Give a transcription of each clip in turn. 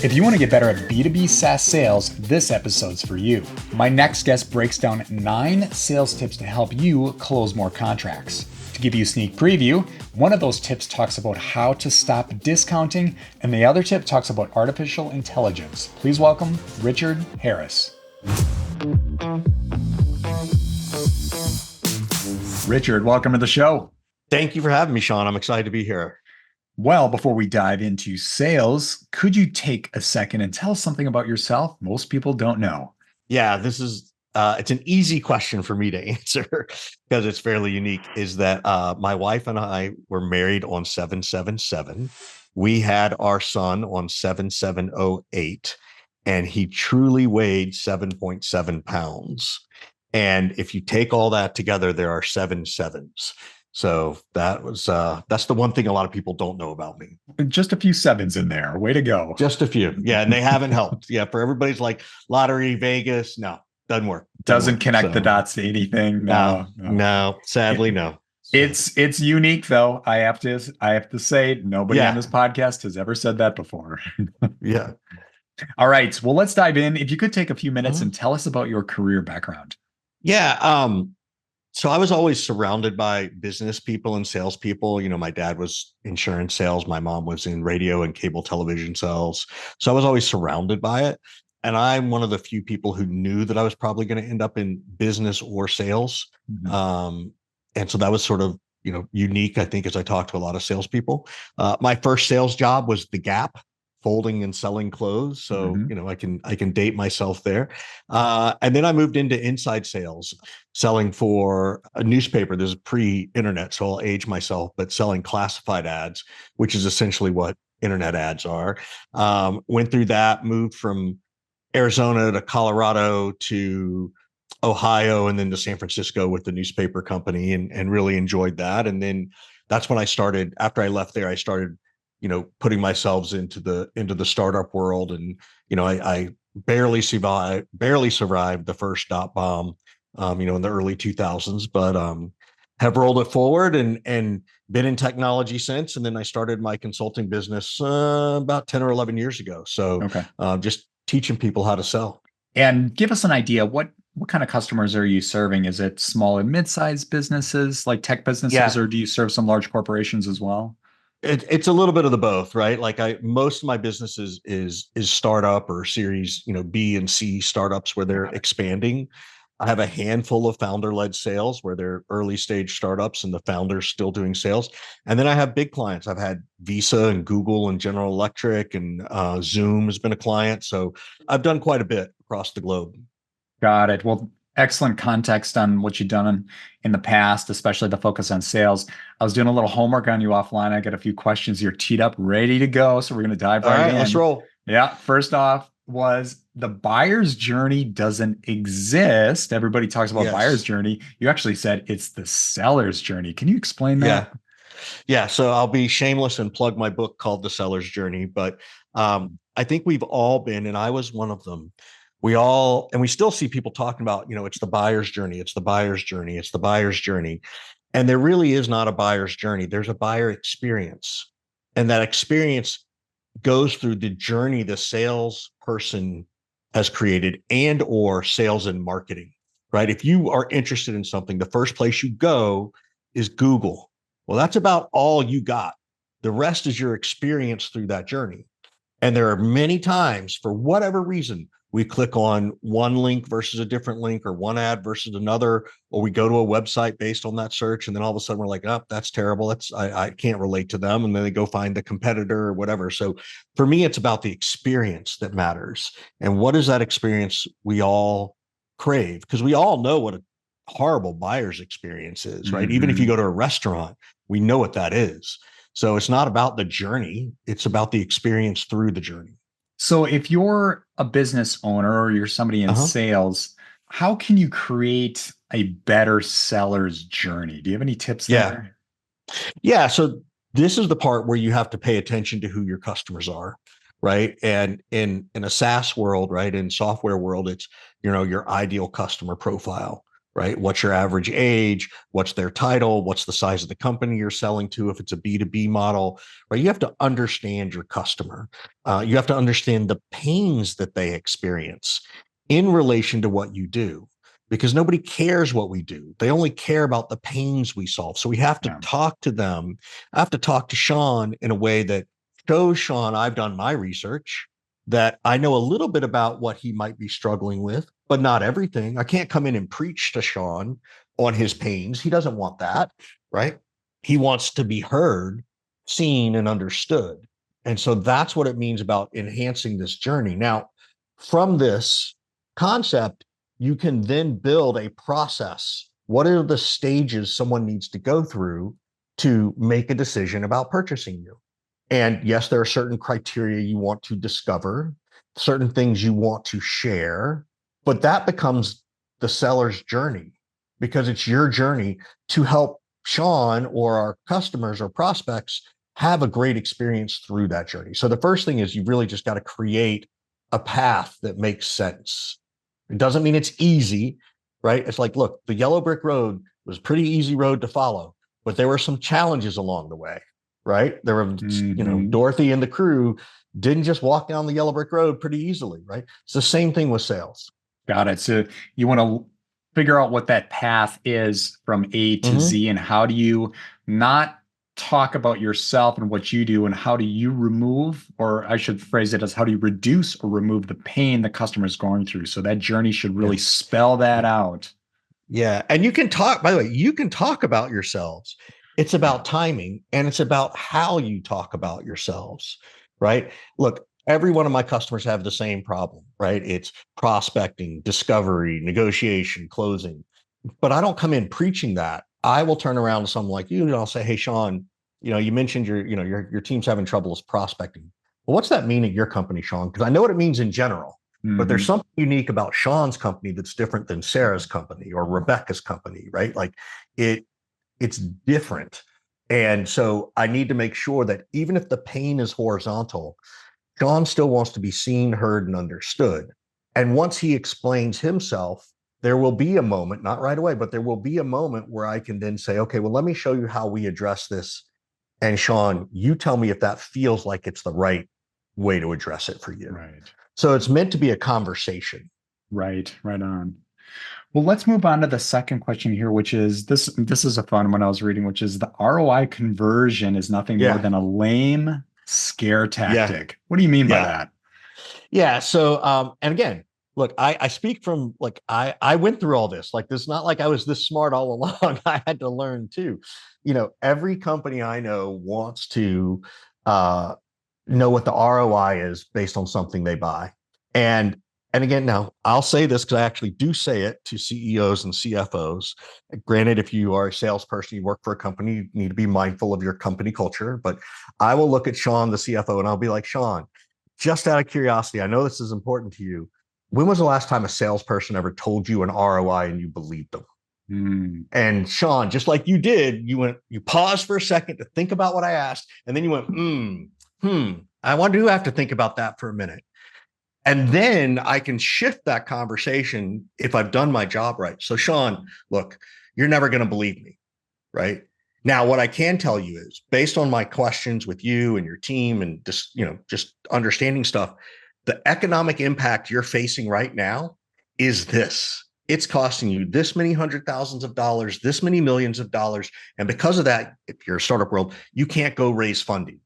If you want to get better at B2B SaaS sales, this episode's for you. My next guest breaks down 9 sales tips to help you close more contracts. To give you a sneak preview, one of those tips talks about how to stop discounting, and the other tip talks about artificial intelligence. Please welcome Richard Harris. Richard, welcome to the show. Thank you for having me, Sean. I'm excited to be here. Well, before we dive into sales, could you take a second and tell us something about yourself most people don't know? Yeah, this is it's an easy question for me to answer because it's fairly unique. Is that my wife and I were married on 7/7/7. We had our son on 7/7/08, and he truly weighed 7.7 pounds. And if you take all that together, there are 7 sevens. So that's the one thing a lot of people don't know about me. Just a few sevens in there. Way to go. Just a few. Yeah. And they haven't helped. Yeah. For everybody's like lottery, Vegas. No, doesn't work. Doesn't connect the dots to anything. No, sadly, no. It's unique though. I have to say nobody on this podcast has ever said that before. Yeah. All right. Well, let's dive in. If you could take a few minutes and tell us about your career background. Yeah. So I was always surrounded by business people and salespeople. You know, my dad was insurance sales. My mom was in radio and cable television sales. So I was always surrounded by it. And I'm one of the few people who knew that I was probably going to end up in business or sales. Mm-hmm. And so that was sort of, unique, I think, as I talked to a lot of salespeople. My first sales job was The Gap, folding and selling clothes. So, I can date myself there. And then I moved into inside sales, selling for a newspaper. This is pre-internet, so I'll age myself, but selling classified ads, which is essentially what internet ads are. Went through that, moved from Arizona to Colorado to Ohio, and then to San Francisco with the newspaper company, and really enjoyed that. And then that's when I started, after I left there, I started putting myself into the startup world. And, I barely survived the first dot bomb, in the early 2000s, but have rolled it forward and been in technology since. And then I started my consulting business about 10 or 11 years ago. So just teaching people how to sell. And give us an idea, what kind of customers are you serving? Is it small and mid-sized businesses, like tech businesses, or do you serve some large corporations as well? It's a little bit of the both, right? Like most of my business is startup or series, B and C startups where they're expanding. I have a handful of founder-led sales where they're early stage startups and the founder's still doing sales. And then I have big clients. I've had Visa and Google and General Electric, and Zoom has been a client. So I've done quite a bit across the globe. Got it. Well, excellent context on what you've done in the past, especially the focus on sales. I was doing a little homework on you offline. I got a few questions here teed up, ready to go. So we're going to dive right in. Let's roll. Yeah. First off was the buyer's journey doesn't exist. Everybody talks about buyer's journey. You actually said it's the seller's journey. Can you explain that? Yeah. So I'll be shameless and plug my book called The Seller's Journey. But I think we've all been, and I was one of them. And we still see people talking about, it's the buyer's journey. It's the buyer's journey. It's the buyer's journey. And there really is not a buyer's journey. There's a buyer experience. And that experience goes through the journey the salesperson has created and or sales and marketing, right? If you are interested in something, the first place you go is Google. Well, that's about all you got. The rest is your experience through that journey. And there are many times, for whatever reason, we click on one link versus a different link, or one ad versus another, or we go to a website based on that search. And then all of a sudden we're like, oh, that's terrible. I can't relate to them. And then they go find the competitor or whatever. So for me, it's about the experience that matters. And what is that experience we all crave? Because we all know what a horrible buyer's experience is, right? Mm-hmm. Even if you go to a restaurant, we know what that is. So it's not about the journey. It's about the experience through the journey. So if you're a business owner or you're somebody in sales, how can you create a better seller's journey? Do you have any tips there? Yeah. So this is the part where you have to pay attention to who your customers are, right? And in a SaaS world, right, in software world, it's, your ideal customer profile. right? What's your average age? What's their title? What's the size of the company you're selling to? If it's a B2B model, right? You have to understand your customer. You have to understand the pains that they experience in relation to what you do, because nobody cares what we do. They only care about the pains we solve. So we have to Yeah. talk to them. I have to talk to Sean in a way that shows Sean I've done my research, that I know a little bit about what he might be struggling with, but not everything. I can't come in and preach to Sean on his pains. He doesn't want that, right? He wants to be heard, seen, and understood. And so that's what it means about enhancing this journey. Now, from this concept, you can then build a process. What are the stages someone needs to go through to make a decision about purchasing you? And yes, there are certain criteria you want to discover, certain things you want to share, but that becomes the seller's journey, because it's your journey to help Sean or our customers or prospects have a great experience through that journey. So the first thing is you really just got to create a path that makes sense. It doesn't mean it's easy, right? It's like, look, the yellow brick road was a pretty easy road to follow, but there were some challenges along the way, right? There were, Dorothy and the crew didn't just walk down the yellow brick road pretty easily, right? It's the same thing with sales. Got it. So you want to figure out what that path is from A to Z, and how do you not talk about yourself and what you do, and how do you remove, or I should phrase it as, how do you reduce or remove the pain the customer is going through? So that journey should really spell that out. Yeah. And you can talk, by the way, you can talk about yourselves. It's about timing, and it's about how you talk about yourselves, right? Look, every one of my customers have the same problem, right? It's prospecting, discovery, negotiation, closing. But I don't come in preaching that. I will turn around to someone like you and I'll say, hey, Sean, you mentioned your team's having trouble with prospecting. Well, what's that mean at your company, Sean? Because I know what it means in general. But there's something unique about Sean's company that's different than Sarah's company or Rebecca's company, right? Like it's different. And so I need to make sure that even if the pain is horizontal, Sean still wants to be seen, heard, and understood. And once he explains himself, there will be a moment, not right away, but there will be a moment where I can then say, okay, well, let me show you how we address this. And Sean, you tell me if that feels like it's the right way to address it for you. Right. So it's meant to be a conversation. Right on. Well, let's move on to the second question here, which is this. This is a fun one I was reading, which is the ROI conversion is nothing more than a lame scare tactic. What do you mean by that? Yeah. So, and again, look, I speak from like, I went through all this. Like, this is not like I was this smart all along. I had to learn too. Every company I know wants to know what the ROI is based on something they buy. And again, now I'll say this because I actually do say it to CEOs and CFOs. Granted, if you are a salesperson, you work for a company, you need to be mindful of your company culture. But I will look at Sean, the CFO, and I'll be like, Sean, just out of curiosity, I know this is important to you. When was the last time a salesperson ever told you an ROI and you believed them? And Sean, just like you did, you paused for a second to think about what I asked, and then you went, I do have to think about that for a minute. And then I can shift that conversation if I've done my job right. So, Sean, look, you're never going to believe me, right? Now, what I can tell you is, based on my questions with you and your team and just understanding stuff, the economic impact you're facing right now is this. It's costing you this many hundred thousands of dollars, this many millions of dollars. And because of that, if you're a startup world, you can't go raise funding.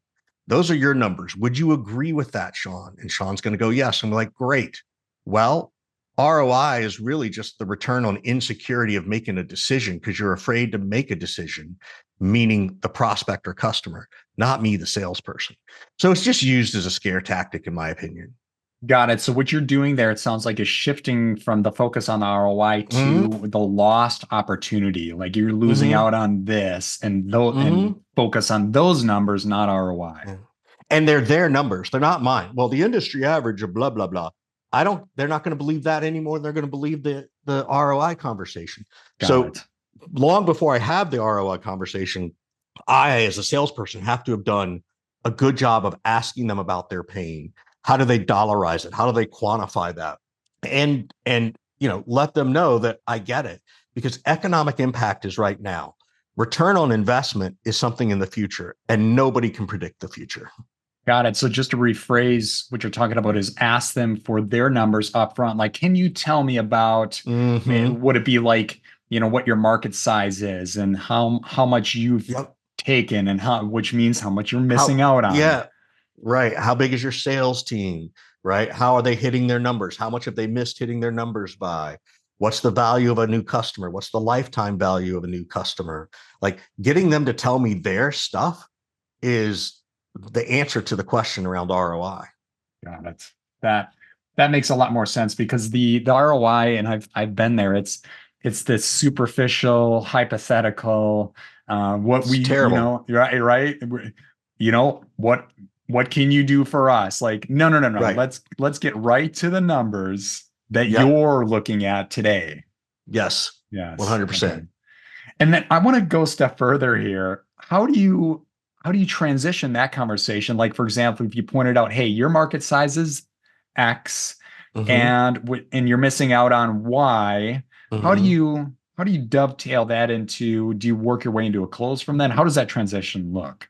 Those are your numbers. Would you agree with that, Sean? And Sean's going to go, yes. I'm like, great. Well, ROI is really just the return on insecurity of making a decision because you're afraid to make a decision, meaning the prospect or customer, not me, the salesperson. So it's just used as a scare tactic, in my opinion. Got it. So what you're doing there, it sounds like, is shifting from the focus on the ROI to the lost opportunity. Like you're losing out on this and and focus on those numbers, not ROI. Yeah. And they're their numbers. They're not mine. Well, the industry average of blah, blah, blah. They're not going to believe that anymore. They're going to believe the ROI conversation. So long before I have the ROI conversation, I, as a salesperson, have to have done a good job of asking them about their pain. How do they dollarize it? How do they quantify that? And let them know that I get it. because economic impact is right now. Return on investment is something in the future, and nobody can predict the future. Got it. So just to rephrase, what you're talking about is ask them for their numbers up front. Like, can you tell me about, would it be like, what your market size is and how much you've taken and which means how much you're missing out on. Yeah, right. How big is your sales team, right? How are they hitting their numbers? How much have they missed hitting their numbers by? What's the value of a new customer? What's the lifetime value of a new customer? Like, getting them to tell me their stuff is the answer to the question around ROI. Got it. That makes a lot more sense, because the ROI, and I've been there. It's this superficial, hypothetical. It's terrible. Right. What can you do for us? Like, no. Right. Let's get right to the numbers that you're looking at today. Yes. 100%. Okay. And then I want to go a step further here. How do you transition that conversation? Like, for example, if you pointed out, hey, your market size is X, and you're missing out on Y, how do you dovetail that into, do you work your way into a close from that? How does that transition look?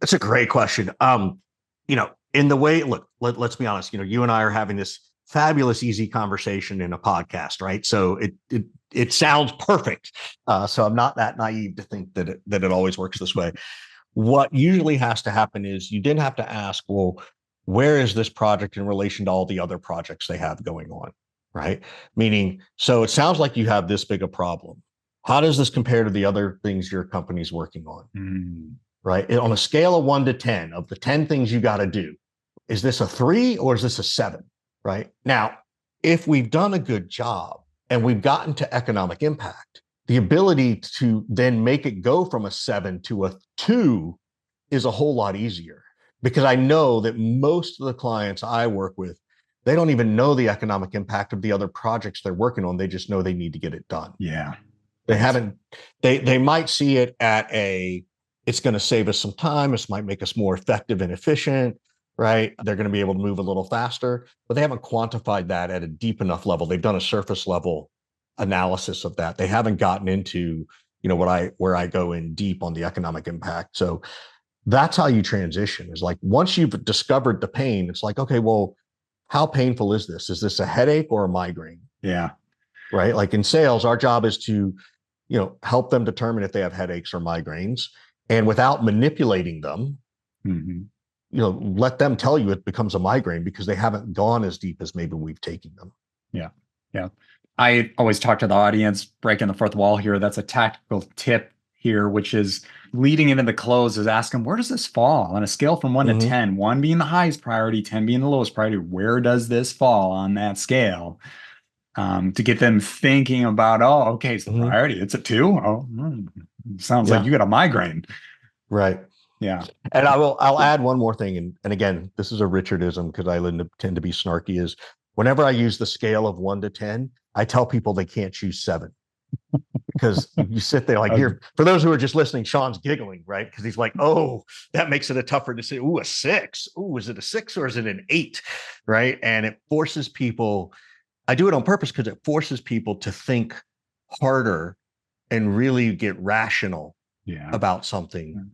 That's a great question. In the way, look, let's be honest, you and I are having this fabulous, easy conversation in a podcast, right? So it sounds perfect. So I'm not that naive to think that it always works this way. What usually has to happen is you then have to ask, well, where is this project in relation to all the other projects they have going on, right? Meaning, so it sounds like you have this big a problem. How does this compare to the other things your company's working on, right? On a scale of 1 to 10, of the 10 things you got to do, is this a 3 or is this a 7, right? Now, if we've done a good job and we've gotten to economic impact, the ability to then make it go from a 7 to a 2 is a whole lot easier, because I know that most of the clients I work with, they don't even know the economic impact of the other projects they're working on. They just know they need to get it done. Yeah. They might see it at it's going to save us some time. This might make us more effective and efficient, right? They're going to be able to move a little faster, but they haven't quantified that at a deep enough level. They've done a surface level analysis of that. They haven't gotten into, where I go in deep on the economic impact. So that's how you transition, is like, once you've discovered the pain, it's like, okay, well, how painful is this? Is this a headache or a migraine? Yeah. Right. Like in sales, our job is to, help them determine if they have headaches or migraines, and without manipulating them, let them tell you it becomes a migraine because they haven't gone as deep as maybe we've taken them. Yeah. Yeah. I always talk to the audience, breaking the fourth wall here. That's a tactical tip here, which is leading into the close, is ask them, where does this fall on a scale from 1 to 10, 1 being the highest priority, 10 being the lowest priority? Where does this fall on that scale? To get them thinking about, okay, it's the priority. It's a 2. Sounds like you got a migraine. Right. Yeah. And I'll add one more thing. And again, this is a Richardism, because I tend to be snarky, is whenever I use the scale of 1 to 10, I tell people they can't choose 7, because you sit there like, here, for those who are just listening, Sean's giggling, right? Because he's like, that makes it a tougher decision. Ooh, a 6. Ooh, is it a 6 or is it an 8? Right. And it forces people, I do it on purpose, because it forces people to think harder and really get rational about something,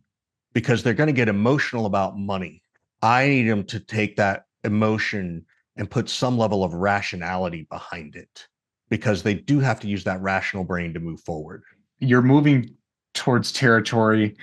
because they're going to get emotional about money. I need them to take that emotion and put some level of rationality behind it, because they do have to use that rational brain to move forward. You're moving towards territory.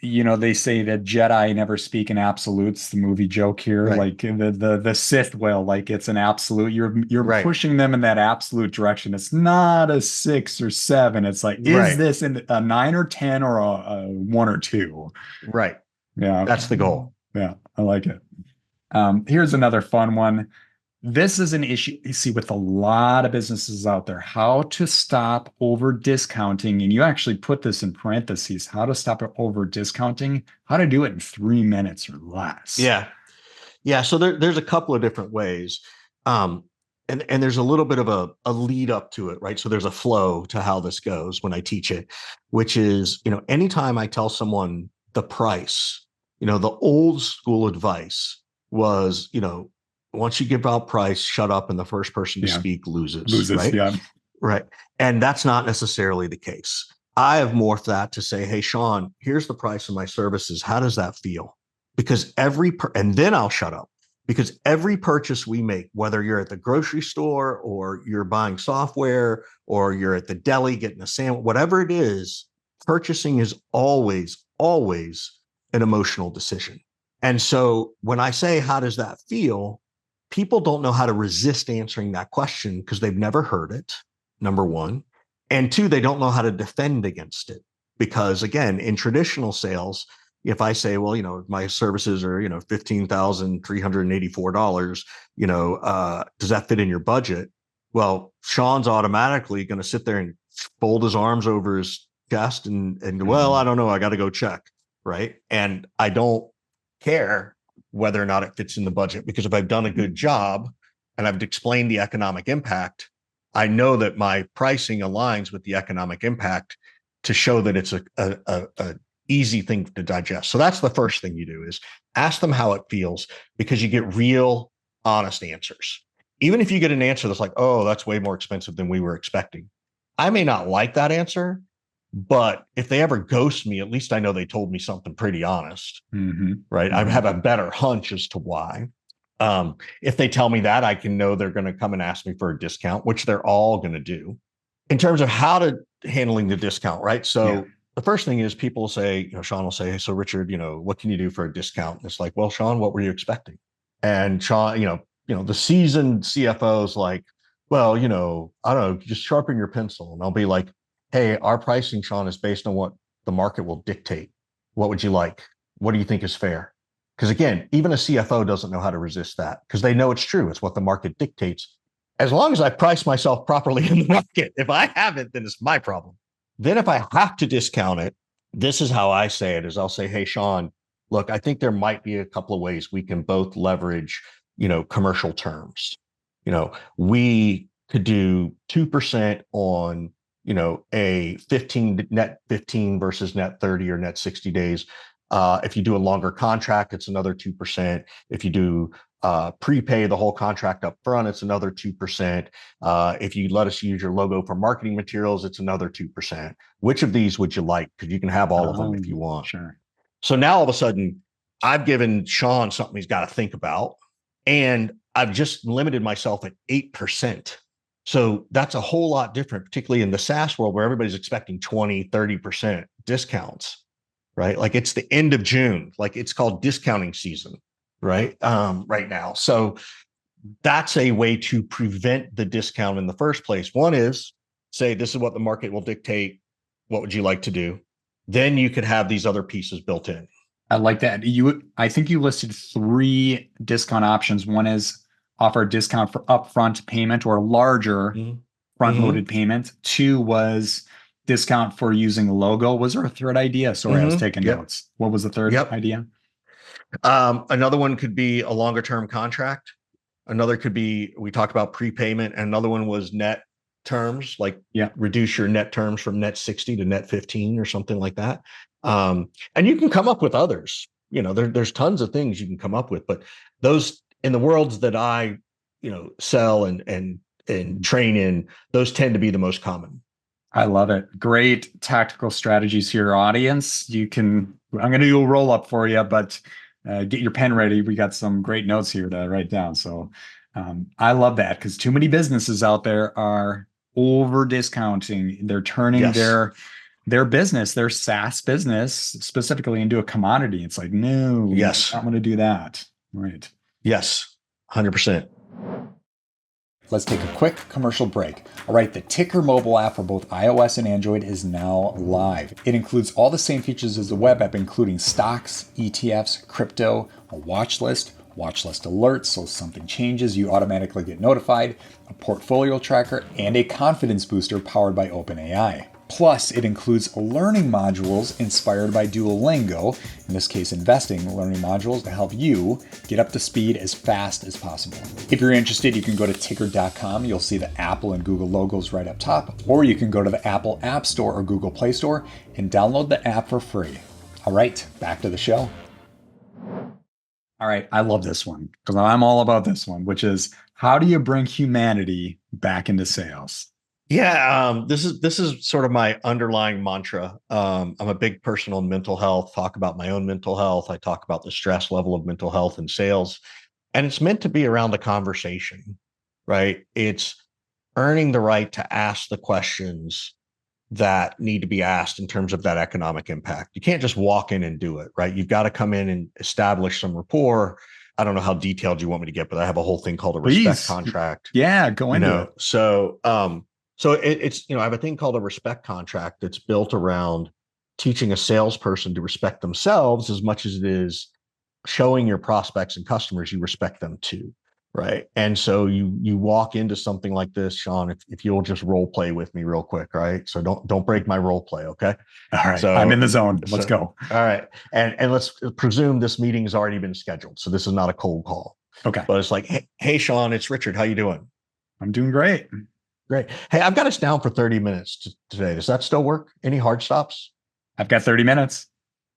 They say that Jedi never speak in absolutes, the movie joke here. Right. Like the Sith will, like, it's an absolute. You're pushing them in that absolute direction. It's not a 6 or 7. It's like, is this in a 9 or 10 or a 1 or 2? Right. Yeah. That's the goal. Yeah. I like it. Here's another fun one. This is an issue you see with a lot of businesses out there, how to stop over discounting. And you actually put this in parentheses, how to stop over discounting, how to do it in 3 minutes or less. Yeah. Yeah. So there's a couple of different ways. And there's a little bit of a lead up to it, right? So there's a flow to how this goes when I teach it, which is, anytime I tell someone the price, the old school advice was, once you give out price, shut up, and the first person to speak loses. Right? Yeah. Right. And that's not necessarily the case. I have morphed that to say, hey, Sean, here's the price of my services. How does that feel? Because and then I'll shut up, because every purchase we make, whether you're at the grocery store or you're buying software or you're at the deli getting a sandwich, whatever it is, purchasing is always, always an emotional decision. And so when I say, how does that feel? People don't know how to resist answering that question because they've never heard it, number one. And two, they don't know how to defend against it. Because again, in traditional sales, if I say, well, my services are, $15,384, does that fit in your budget? Well, Sean's automatically going to sit there and fold his arms over his chest and well, I don't know, I got to go check. Right. And I don't care whether or not it fits in the budget, because if I've done a good job and I've explained the economic impact, I know that my pricing aligns with the economic impact to show that it's a easy thing to digest. So that's the first thing you do, is ask them how it feels, because you get real, honest answers. Even if you get an answer that's like, oh, that's way more expensive than we were expecting, I may not like that answer, but if they ever ghost me, at least I know they told me something pretty honest, right? I have a better hunch as to why. If they tell me that, I can know they're going to come and ask me for a discount, which they're all going to do. In terms of how to handling the discount, right? So the first thing is, people say, Sean will say, so Richard, what can you do for a discount? And it's like, well, Sean, what were you expecting? And Sean, the seasoned CFO is like, well, I don't know, just sharpen your pencil. And I'll be like, hey, our pricing, Sean, is based on what the market will dictate. What would you like? What do you think is fair? Because again, even a CFO doesn't know how to resist that, because they know it's true. It's what the market dictates. As long as I price myself properly in the market, if I haven't, then it's my problem. Then if I have to discount it, this is how I say it, is I'll say, hey, Sean, look, I think there might be a couple of ways we can both leverage, commercial terms. We could do 2% on, a 15 net 15 versus net 30 or net 60 days. If you do a longer contract, it's another 2%. If you do prepay the whole contract up front, it's another 2%. If you let us use your logo for marketing materials, it's another 2%. Which of these would you like? Because you can have all of them if you want. Sure. So now all of a sudden, I've given Sean something he's got to think about, and I've just limited myself at 8%. So that's a whole lot different, particularly in the SaaS world where everybody's expecting 20, 30% discounts, right? Like it's the end of June, like it's called discounting season, right? Right now. So that's a way to prevent the discount in the first place. One is say, this is what the market will dictate. What would you like to do? Then you could have these other pieces built in. I like that. I think you listed 3 discount options. One is offer a discount for upfront payment or larger front-loaded payment. 2 was discount for using a logo. Was there a third idea? Sorry, I was taking notes. What was the third idea? Another one could be a longer term contract. Another could be, we talked about prepayment, and another one was net terms, like reduce your net terms from net 60 to net 15 or something like that. And you can come up with others. There's tons of things you can come up with, but those, in the worlds that I, sell and train in, those tend to be the most common. I love it. Great tactical strategies here, audience. I'm going to do a roll up for you, but get your pen ready. We got some great notes here to write down. So I love that, because too many businesses out there are over discounting. They're turning their business, their SaaS business specifically, into a commodity. It's like, no, I'm going to do that. Right. Yes, 100%. Let's take a quick commercial break. All right, the TYKR mobile app for both iOS and Android is now live. It includes all the same features as the web app, including stocks, ETFs, crypto, a watch list alerts, so if something changes, you automatically get notified, a portfolio tracker, and a confidence booster powered by OpenAI. Plus, it includes learning modules inspired by Duolingo, in this case investing learning modules to help you get up to speed as fast as possible. If you're interested, you can go to TYKR.com. You'll see the Apple and Google logos right up top, or you can go to the Apple App Store or Google Play Store and download the app for free. All right, back to the show. All right, I love this one because I'm all about this one, which is, how do you bring humanity back into sales? Yeah, this is sort of my underlying mantra. I'm a big personal mental health, talk about my own mental health. I talk about the stress level of mental health in sales, and it's meant to be around the conversation, right? It's earning the right to ask the questions that need to be asked in terms of that economic impact. You can't just walk in and do it, right? You've got to come in and establish some rapport. I don't know how detailed you want me to get, but I have a whole thing called a respect Please. contract. Yeah, go into it. So I have a thing called a respect contract that's built around teaching a salesperson to respect themselves as much as it is showing your prospects and customers you respect them too. Right. And so you walk into something like this, Sean, if you'll just role play with me real quick, right? So don't break my role play, okay? All right. I'm in So the zone. Let's so go. all right. And let's presume this meeting has already been scheduled. So this is not a cold call. Okay. But it's like, hey Sean, it's Richard. How you doing? I'm doing great. Great. Hey, I've got us down for 30 minutes today. Does that still work? Any hard stops? I've got 30 minutes.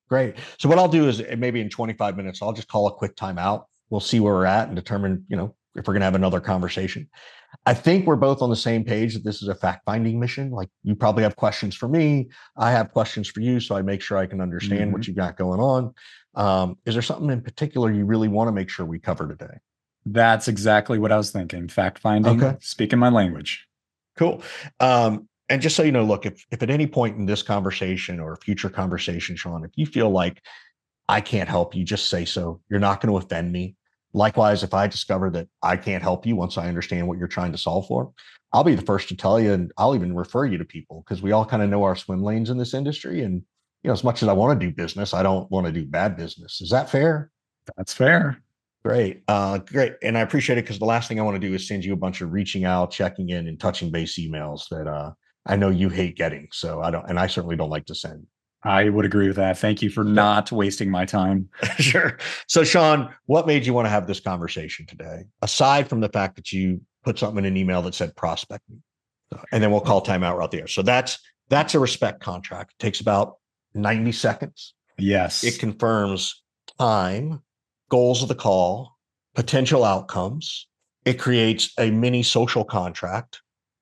Great. So what I'll do is maybe in 25 minutes, I'll just call a quick timeout. We'll see where we're at and determine, if we're going to have another conversation. I think we're both on the same page that this is a fact-finding mission. Like you probably have questions for me. I have questions for you. So I make sure I can understand what you've got going on. Is there something in particular you really want to make sure we cover today? That's exactly what I was thinking. Fact finding, Okay. speaking my language. Cool. And just so you know, look, if at any point in this conversation or a future conversation, Sean, if you feel like I can't help you, just say so. You're not going to offend me. Likewise, if I discover that I can't help you once I understand what you're trying to solve for, I'll be the first to tell you, and I'll even refer you to people because we all kind of know our swim lanes in this industry. And as much as I want to do business, I don't want to do bad business. Is that fair? That's fair. Great. Great. And I appreciate it because the last thing I want to do is send you a bunch of reaching out, checking in, and touching base emails that I know you hate getting. So I don't, and I certainly don't like to send. I would agree with that. Thank you for not wasting my time. Sure. So, Sean, what made you want to have this conversation today, aside from the fact that you put something in an email that said prospecting? And then we'll call timeout right there. So that's a respect contract. It takes about 90 seconds. Yes. It confirms time, goals of the call, potential outcomes. It creates a mini social contract.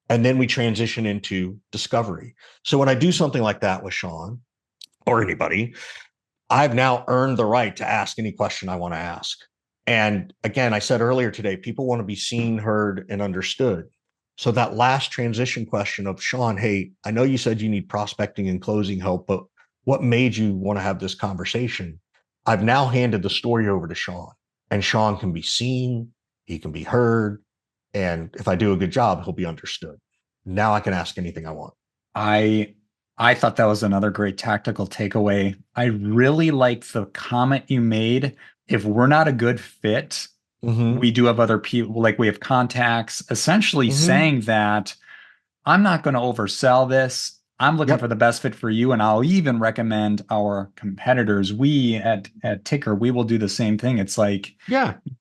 And then we transition into discovery. So when I do something like that with Sean or anybody, I've now earned the right to ask any question I want to ask. And again, I said earlier today, people want to be seen, heard, and understood. So that last transition question of Sean, hey, I know you said you need prospecting and closing help, but what made you want to have this conversation? I've now handed the story over to Sean, and Sean can be seen, he can be heard, and if I do a good job, he'll be understood. Now I can ask anything I want. I thought that was another great tactical takeaway. I really liked the comment you made. If we're not a good fit, we do have other people, like we have contacts, essentially saying that I'm not going to oversell this. I'm looking for the best fit for you. And I'll even recommend our competitors. We at TYKR, we will do the same thing. It's like,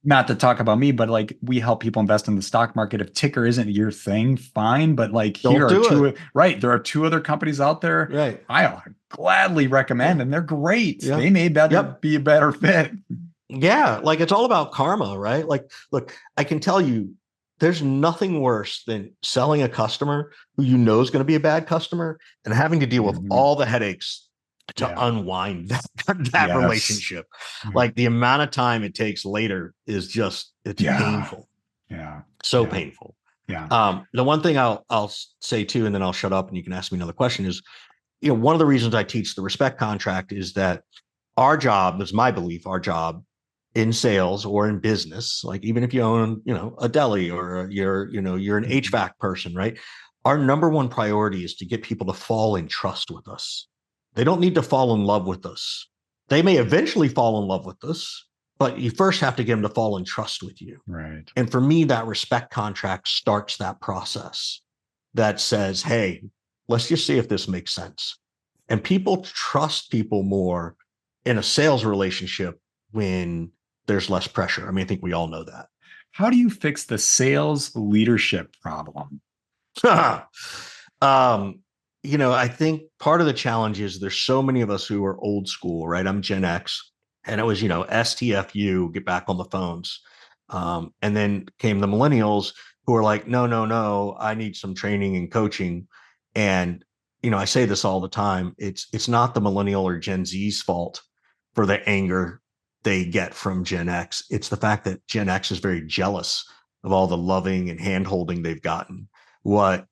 not to talk about me, but like we help people invest in the stock market. If TYKR isn't your thing, fine. But like here are two, right? There are two other companies out there. Right. I'll gladly recommend, and they're great. They may be a better fit. Yeah. Like it's all about karma, right? Like, look, I can tell you, there's nothing worse than selling a customer who you know is going to be a bad customer and having to deal with all the headaches to unwind that relationship. Like the amount of time it takes later is just, it's painful. Yeah. So painful. Yeah. The one thing I'll say too, and then I'll shut up and you can ask me another question is, one of the reasons I teach the respect contract is that our job, is my belief, our job in sales or in business, like even if you own, a deli or you're an HVAC person, right? Our number one priority is to get people to fall in trust with us. They don't need to fall in love with us. They may eventually fall in love with us, but you first have to get them to fall in trust with you. Right. And for me, that respect contract starts that process that says, hey, let's just see if this makes sense. And people trust people more in a sales relationship when there's less pressure. I mean, I think we all know that. How do you fix the sales leadership problem? I think part of the challenge is there's so many of us who are old school, right? I'm Gen X, and it was, STFU, get back on the phones. And then came the millennials who are like, no, no, no, I need some training and coaching. And, I say this all the time. It's not the millennial or Gen Z's fault for the anger they get from Gen X. It's the fact that Gen X is very jealous of all the loving and hand-holding they've gotten. What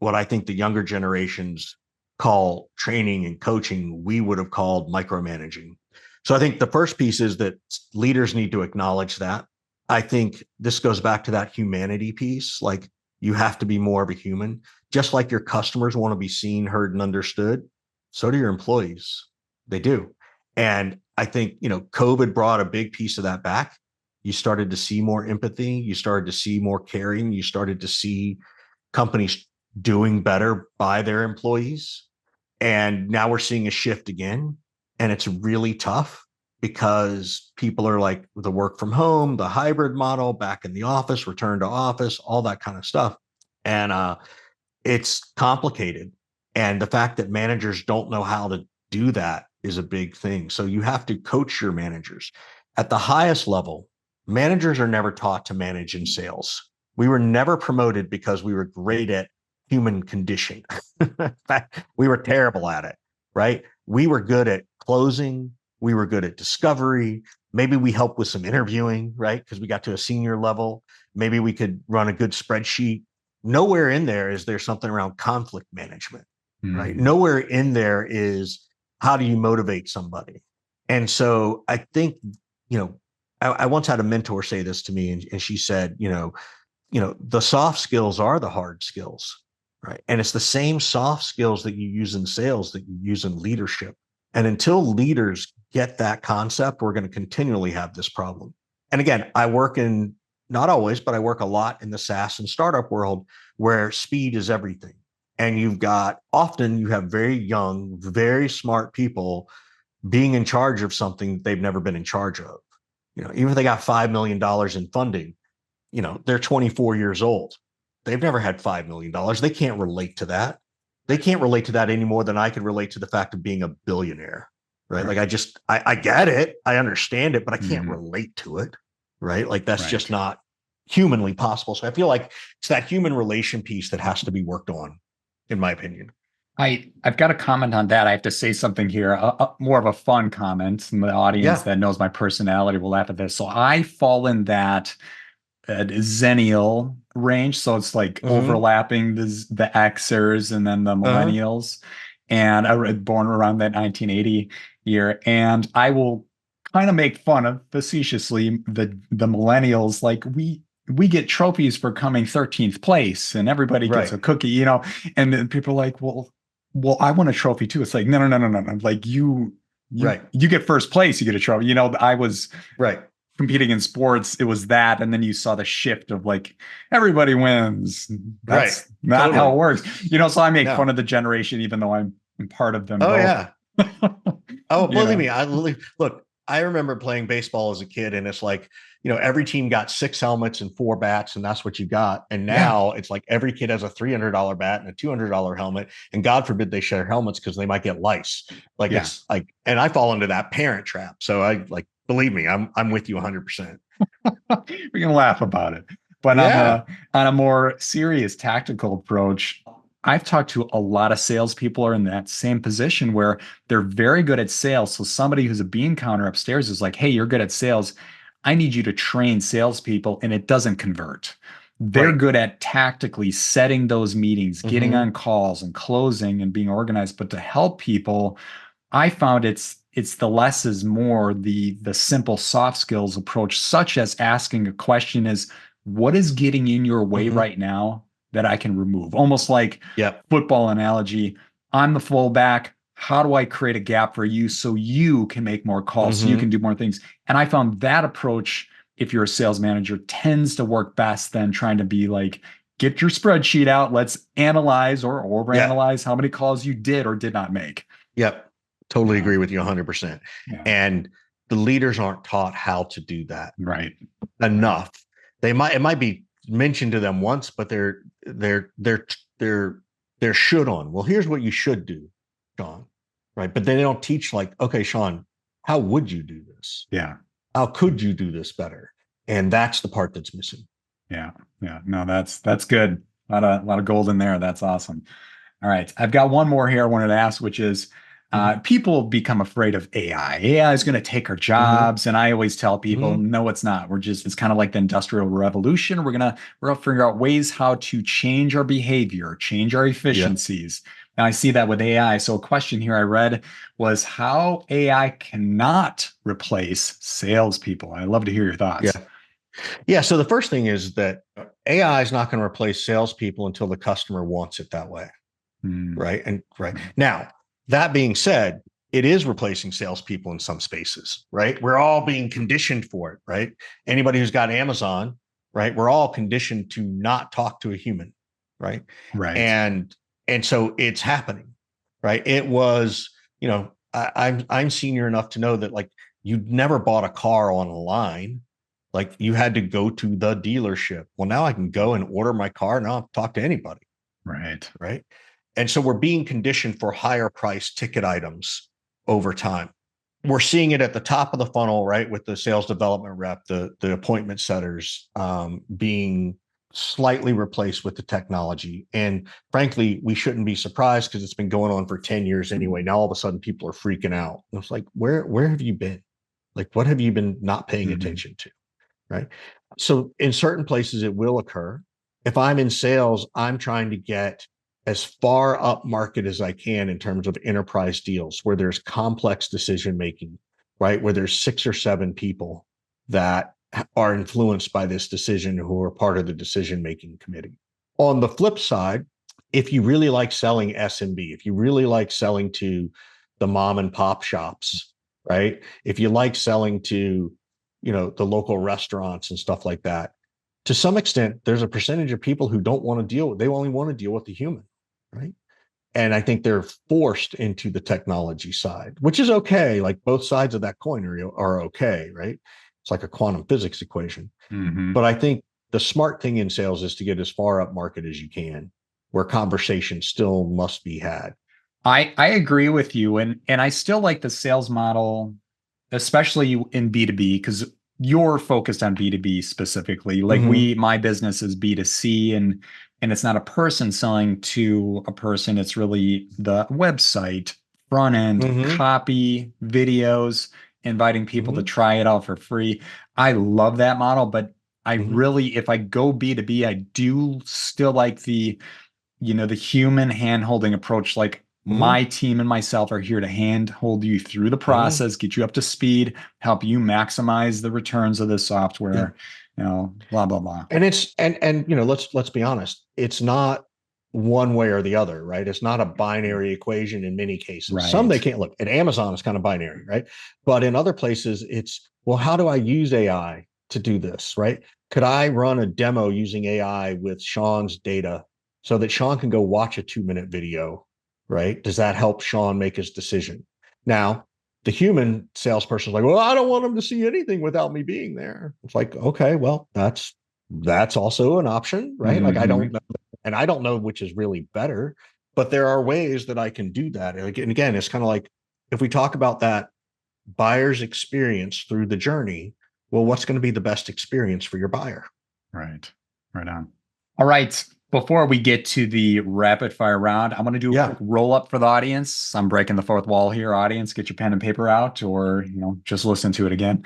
I think the younger generations call training and coaching, we would have called micromanaging. So I think the first piece is that leaders need to acknowledge that. I think this goes back to that humanity piece. Like, you have to be more of a human, just like your customers want to be seen, heard, and understood. So do your employees. They do. And I think, COVID brought a big piece of that back. You started to see more empathy. You started to see more caring. You started to see companies doing better by their employees. And now we're seeing a shift again. And it's really tough because people are like the work from home, the hybrid model, back in the office, return to office, all that kind of stuff. And it's complicated. And the fact that managers don't know how to do that is a big thing. So you have to coach your managers. At the highest level, managers are never taught to manage in sales. We were never promoted because we were great at human condition. In fact, we were terrible at it, right? We were good at closing. We were good at discovery. Maybe we helped with some interviewing, right? Because we got to a senior level. Maybe we could run a good spreadsheet. Nowhere in there is there something around conflict management, right? Nowhere in there is how do you motivate somebody? And so I think, I once had a mentor say this to me, and she said, the soft skills are the hard skills, right? And it's the same soft skills that you use in sales that you use in leadership. And until leaders get that concept, we're going to continually have this problem. And again, I work in, not always, but I work a lot in the SaaS and startup world where speed is everything. And often you have very young, very smart people being in charge of something they've never been in charge of. Even if they got $5 million in funding, they're 24 years old. They've never had $5 million. They can't relate to that. They can't relate to that any more than I could relate to the fact of being a billionaire, right? Like I get it. I understand it, but I can't relate to it, right? Like that's just not humanly possible. So I feel like it's that human relation piece that has to be worked on, in my opinion. I've got a comment on that. I have to say something here, more of a fun comment. And the audience that knows my personality will laugh at this. So I fall in that Zennial range. So it's like overlapping the Xers and then the millennials. And I was born around that 1980 year. And I will kind of make fun of facetiously the millennials. Like we get trophies for coming 13th place and everybody gets a cookie, and then people are like, well, I want a trophy too. It's like, no. Like you get first place, you get a trophy. I was competing in sports. It was that. And then you saw the shift of like, everybody wins. That's not how it works. So I make fun of the generation, even though I'm part of them. Yeah. Oh, believe me. Look, I remember playing baseball as a kid, and it's like, every team got 6 helmets and 4 bats, and that's what you got. And now it's like every kid has a $300 bat and a $200 helmet, and God forbid they share helmets because they might get lice. Like it's like, and I fall into that parent trap. So I believe me, I'm with you 100%. We can laugh about it, but on a more serious tactical approach, I've talked to a lot of salespeople are in that same position where they're very good at sales. So somebody who's a bean counter upstairs is like, hey, you're good at sales. I need you to train salespeople, and it doesn't convert. They're good at tactically setting those meetings, getting on calls and closing and being organized. But to help people, I found it's the less is more, the simple soft skills approach, such as asking a question is, what is getting in your way right now that I can remove? Almost like football analogy. I'm the fullback. How do I create a gap for you so you can make more calls, so you can do more things? And I found that approach, if you're a sales manager, tends to work best than trying to be like, get your spreadsheet out. Let's analyze or overanalyze how many calls you did or did not make. Yep. Totally agree with you 100%. And the leaders aren't taught how to do that enough. It might be mentioned to them once, but they're should on. Well, here's what you should do, Sean. Right. But they don't teach like, okay, Sean, how would you do this? Yeah. How could you do this better? And that's the part that's missing. Yeah. Yeah. No, that's good. A lot of gold in there. That's awesome. All right. I've got one more here I wanted to ask, which is Hmm. people become afraid of AI. AI is going to take our Hmm. jobs. And I always tell people, Hmm. no, it's not. It's kind of like the Industrial Revolution. We're gonna figure out ways how to change our behavior, change our Yeah. efficiencies. And I see that with AI. So a question here I read was how AI cannot replace salespeople. I'd love to hear your thoughts. Yeah. Yeah. So the first thing is that AI is not going to replace salespeople until the customer wants it that way. Hmm. Right. And right now, that being said, it is replacing salespeople in some spaces, right? We're all being conditioned for it, right? Anybody who's got Amazon, right? We're all conditioned to not talk to a human, right? Right. And so it's happening, right? It was, I'm senior enough to know that like you never bought a car on a line, like you had to go to the dealership. Well, now I can go and order my car. Now I'll talk to anybody, Right. right? And so we're being conditioned for higher price ticket items over time. We're seeing it at the top of the funnel, right, with the sales development rep, the appointment setters being slightly replaced with the technology. And frankly, we shouldn't be surprised because it's been going on for 10 years anyway. Now all of a sudden people are freaking out. And it's like, where have you been? Like, what have you been not paying Mhm. attention to? Right. So in certain places, it will occur. If I'm in sales, I'm trying to get as far up market as I can in terms of enterprise deals where there's complex decision making, right? Where there's 6 or 7 people that are influenced by this decision who are part of the decision making committee. On the flip side, if you really like selling SMB, if you really like selling to the mom and pop shops, right? If you like selling to the local restaurants and stuff like that, to some extent there's a percentage of people who don't want to deal with, they only want to deal with the human, right? And I think they're forced into the technology side, which is okay. Like both sides of that coin are okay, right? It's like a quantum physics equation. Mhm. But I think the smart thing in sales is to get as far up market as you can, where conversation still must be had. I agree with you, and I still like the sales model, especially in B2B, because you're focused on B2B specifically. Like Mm-hmm. my business is B2C, and it's not a person selling to a person, it's really the website, front end, Mm-hmm. copy, videos, inviting people to Mm-hmm. try it out for free. I love that model, but I Mm-hmm. really, if I go B2B, I do still like the human hand-holding approach. Like Mm-hmm. my team and myself are here to hand hold you through the Mm-hmm. process, get you up to speed, help you maximize the returns of the Yeah. software, blah, blah, blah. And it's and let's be honest, it's not one way or the other, right? It's not a binary equation in many cases. Some they Right. can't look at Amazon is kind of binary, right? But in other places it's, well, how do I use AI to do this, right? Could I run a demo using AI with Sean's data so that Sean can go watch a 2-minute video, right? Does that help Sean make his decision? Now, the human salesperson is like, well, I don't want him to see anything without me being there. It's like, okay, well, that's also an option, right? Like I don't Hmm. know, and I don't know which is really better, but there are ways that I can do that. And again, it's kind of like if we talk about that buyer's experience through the journey, well, what's going to be the best experience for your buyer? Right. Right on. All right. Before we get to the rapid fire round, I'm going to do a quick Yeah. roll up for the audience. I'm breaking the fourth wall here, audience. Get your pen and paper out, or just listen to it again.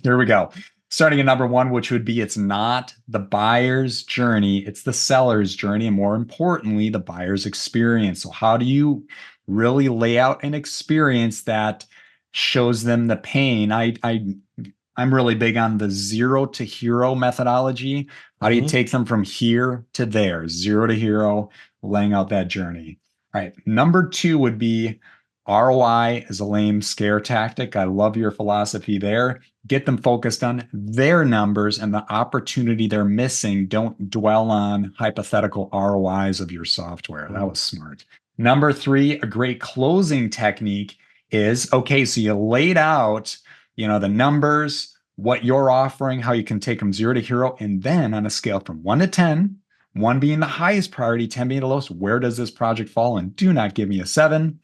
Here we go. Starting at number one, which would be it's not the buyer's journey, it's the seller's journey, and more importantly, the buyer's experience. So, how do you really lay out an experience that shows them the pain? I'm really big on the zero to hero methodology. How do you Mm-hmm. take them from here to there, zero to hero, laying out that journey? All right. Number two would be ROI is a lame scare tactic. I love your philosophy there. Get them focused on their numbers and the opportunity they're missing. Don't dwell on hypothetical ROIs of your software. That Mm-hmm. was smart. Number three, a great closing technique is okay, so you laid out the numbers, what you're offering, how you can take them zero to hero, and then on a scale from 1 to 10, one being the highest priority, 10 being the lowest, where does this project fall? And do not give me a seven.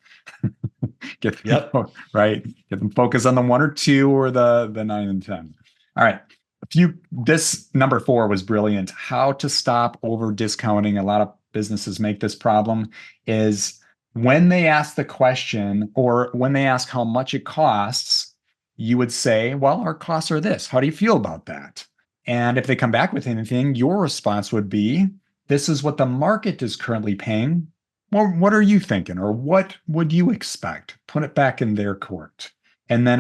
Get them Yep. right. Get them focused on the 1 or 2 or the 9 and 10. All right. This number 4 was brilliant. How to stop over discounting. A lot of businesses make this problem is when they ask the question or when they ask how much it costs, you would say, well, our costs are this. How do you feel about that? And if they come back with anything, your response would be, this is what the market is currently paying. Well, what are you thinking? Or what would you expect? Put it back in their court. And then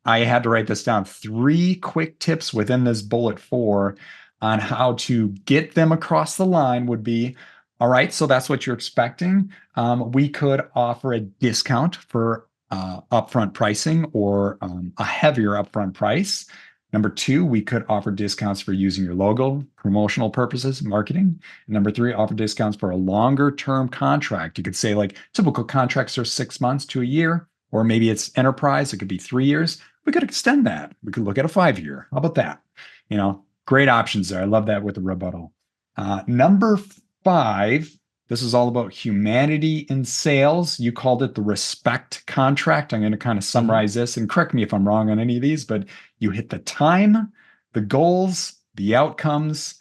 I had to write this down, 3 quick tips within this bullet 4 on how to get them across the line would be, all right, so that's what you're expecting. We could offer a discount for upfront pricing or a heavier upfront price. Number 2, we could offer discounts for using your logo, promotional purposes, marketing. And number 3, offer discounts for a longer term contract. You could say like typical contracts are 6 months to a year, or maybe it's enterprise. It could be 3 years. We could extend that. We could look at a 5-year. How about that? Great options there. I love that with the rebuttal. Number 5, this is all about humanity in sales. You called it the respect contract. I'm going to kind of summarize this and correct me if I'm wrong on any of these, but you hit the time, the goals, the outcomes,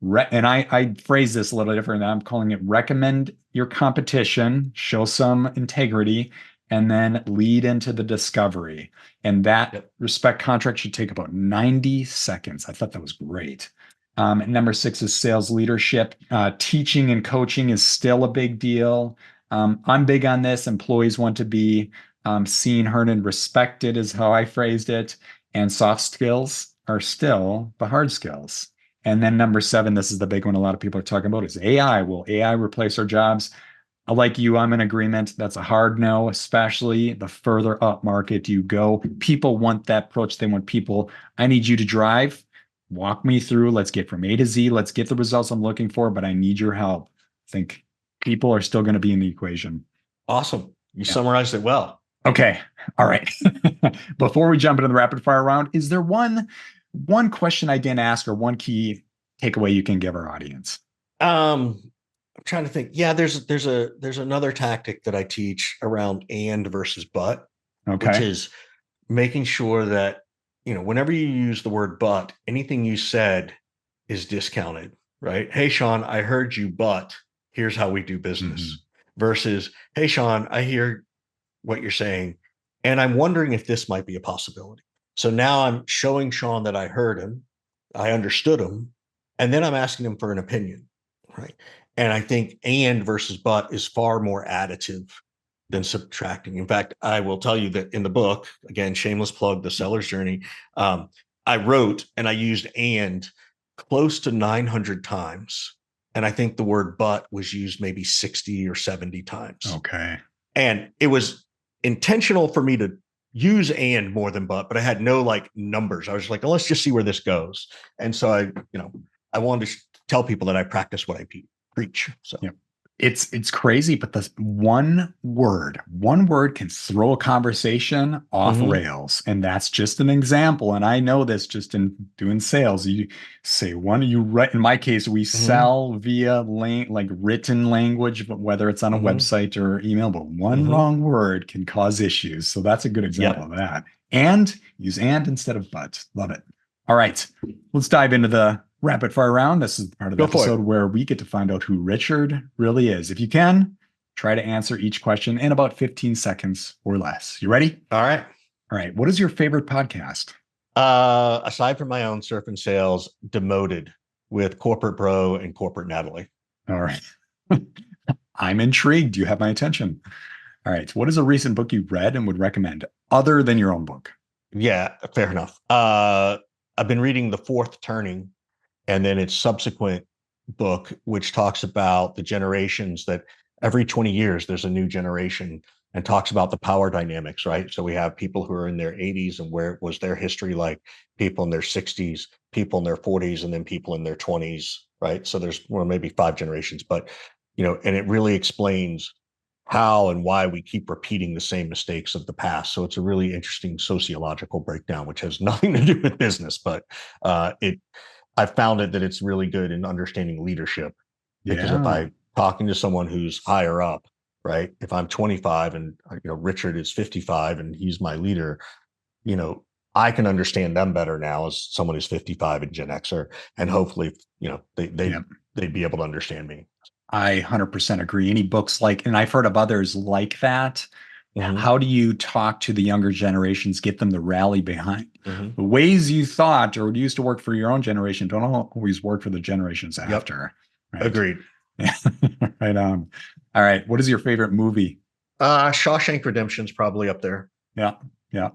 and I phrase this a little different. I'm calling it recommend your competition, show some integrity, and then lead into the discovery. And that respect contract should take about 90 seconds. I thought that was great. And number 6 is sales leadership. Teaching and coaching is still a big deal. I'm big on this. Employees want to be seen, heard, and respected is how I phrased it. And soft skills are still the hard skills. And then number 7, this is the big one a lot of people are talking about, is AI. Will AI replace our jobs? Like you, I'm in agreement. That's a hard no, especially the further up market you go. People want that approach. They want people, I need you to drive. Walk me through. Let's get from A to Z. Let's get the results I'm looking for, but I need your help. I think people are still going to be in the equation. Awesome. You summarized it well. Okay. All right. Before we jump into the rapid fire round, is there one question I didn't ask or one key takeaway you can give our audience? I'm trying to think. Yeah, there's another tactic that I teach around and versus but, which is making sure that, whenever you use the word but, anything you said is discounted, right? Hey, Sean, I heard you, but here's how we do business. Versus, hey, Sean, I hear what you're saying, and I'm wondering if this might be a possibility. So now I'm showing Sean that I heard him, I understood him, and then I'm asking him for an opinion, right? And I think and versus but is far more additive than subtracting. In fact, I will tell you that in the book, again, shameless plug, The Seller's Journey, I wrote and I used and close to 900 times. And I think the word but was used maybe 60 or 70 times. Okay. And it was intentional for me to use and more than but I had no like numbers. I was like, oh, let's just see where this goes. And so I wanted to tell people that I practice what I preach. So it's crazy, but this one word can throw a conversation off rails. And that's just an example. And I know this just in doing sales. You say you write, in my case, we sell via like written language, but whether it's on a website or email, but one wrong word can cause issues. So that's a good example of that. And use and instead of but. Love it. All right, let's dive into the rapid fire round. This is part of the episode where we get to find out who Richard really is. If you can, try to answer each question in about 15 seconds or less. You ready? All right. All right. What is your favorite podcast? Aside from my own Surf and Sales, Demoted with Corporate Bro and Corporate Natalie. All right. I'm intrigued. You have my attention. All right. What is a recent book you read and would recommend other than your own book? Yeah, fair enough. I've been reading The Fourth Turning, and then its subsequent book, which talks about the generations that every 20 years there's a new generation, and talks about the power dynamics, right? So we have people who are in their 80s and where was their history like, people in their 60s, people in their 40s, and then people in their 20s, right? So there's maybe 5 generations, but and it really explains how and why we keep repeating the same mistakes of the past. So it's a really interesting sociological breakdown, which has nothing to do with business, but I found that it's really good in understanding leadership, because if I'm talking to someone who's higher up, right? If I'm 25 and Richard is 55 and he's my leader, I can understand them better now as someone who's 55 and Gen Xer, and hopefully, Yep. they'd be able to understand me. I 100% agree. Any books like, and I've heard of others like that. Mm-hmm. How do you talk to the younger generations, get them to rally behind Mm-hmm. the ways you thought or used to work for your own generation? Don't always work for the generations Yep. after. Right? Agreed. Yeah. Right on. All right. What is your favorite movie? Shawshank Redemption's probably up there. Yeah. Yeah.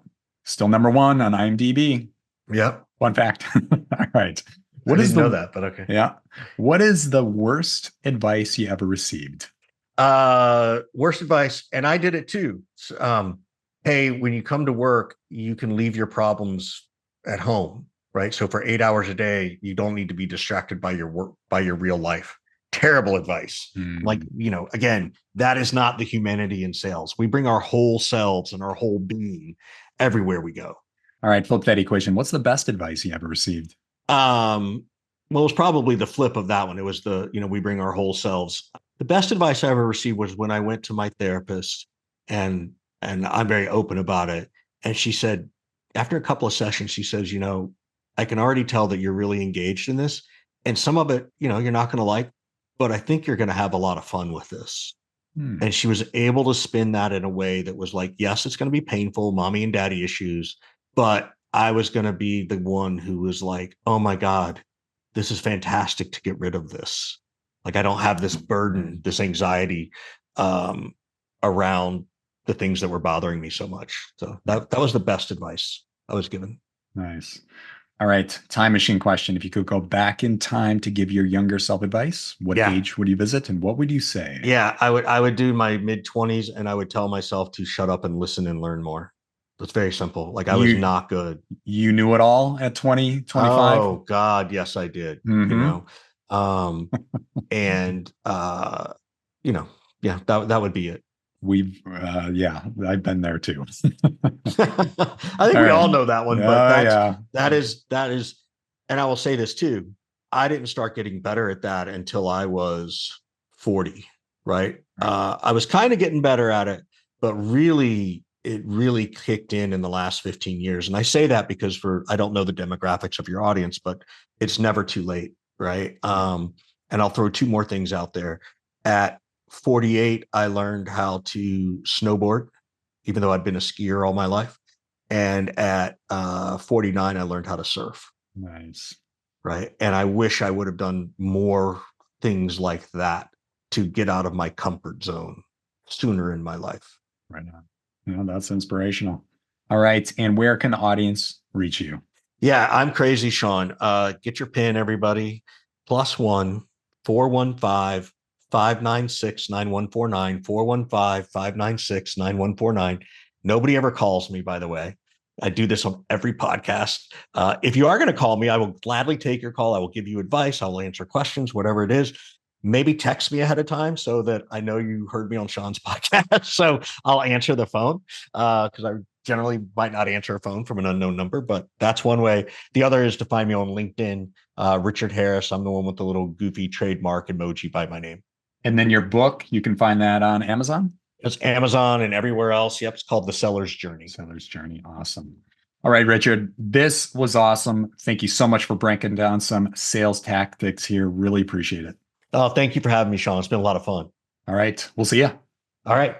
Still number one on IMDb. Yep. Fun fact. All right. I didn't know that, but okay. Yeah. What is the worst advice you ever received? Worst advice, and I did it too. Hey, when you come to work, you can leave your problems at home, right? So for 8 hours a day, you don't need to be distracted by your work, by your real life. Terrible advice. Like, again, that is not the humanity in sales. We bring our whole selves and our whole being everywhere we go. All right, flip that equation. What's the best advice you ever received? Well, it was probably the flip of that one. It was we bring our whole selves. The best advice I ever received was when I went to my therapist, and I'm very open about it. And she said, after a couple of sessions, she says, I can already tell that you're really engaged in this. And some of it, you're not going to like, but I think you're going to have a lot of fun with this. And she was able to spin that in a way that was like, yes, it's going to be painful, mommy and daddy issues, but I was going to be the one who was like, oh my God, this is fantastic to get rid of this. Like, I don't have this burden, this anxiety around the things that were bothering me so much. So that was the best advice I was given. Nice. All right. Time machine question. If you could go back in time to give your younger self advice, what age would you visit and what would you say? Yeah, I would do my mid-20s and I would tell myself to shut up and listen and learn more. It's very simple. Like, I was not good. You knew it all at 20, 25? Oh God, yes, I did. Mm-hmm. And yeah, that would be it. I've been there too. I think we all know that one, but that is, and I will say this too. I didn't start getting better at that until I was 40, right? I was kind of getting better at it, but it really kicked in the last 15 years. And I say that because I don't know the demographics of your audience, but it's never too late, right? And I'll throw two more things out there. At 48, I learned how to snowboard, even though I'd been a skier all my life. And at 49, I learned how to surf. Nice. Right. And I wish I would have done more things like that to get out of my comfort zone sooner in my life. Right on. That's inspirational. All right. And where can the audience reach you? Yeah, I'm crazy, Sean. Get your pen, everybody. +1 415 596 9149 415 596 9149. Nobody ever calls me, by the way. I do this on every podcast. If you are going to call me, I will gladly take your call. I will give you advice. I will answer questions, whatever it is. Maybe text me ahead of time so that I know you heard me on Sean's podcast. So I'll answer the phone because I generally might not answer a phone from an unknown number, but that's one way. The other is to find me on LinkedIn, Richard Harris. I'm the one with the little goofy trademark emoji by my name. And then your book, you can find that on Amazon? It's Amazon and everywhere else. Yep. It's called The Seller's Journey. Seller's Journey. Awesome. All right, Richard, this was awesome. Thank you so much for breaking down some sales tactics here. Really appreciate it. Oh, thank you for having me, Sean. It's been a lot of fun. All right. We'll see you. All right.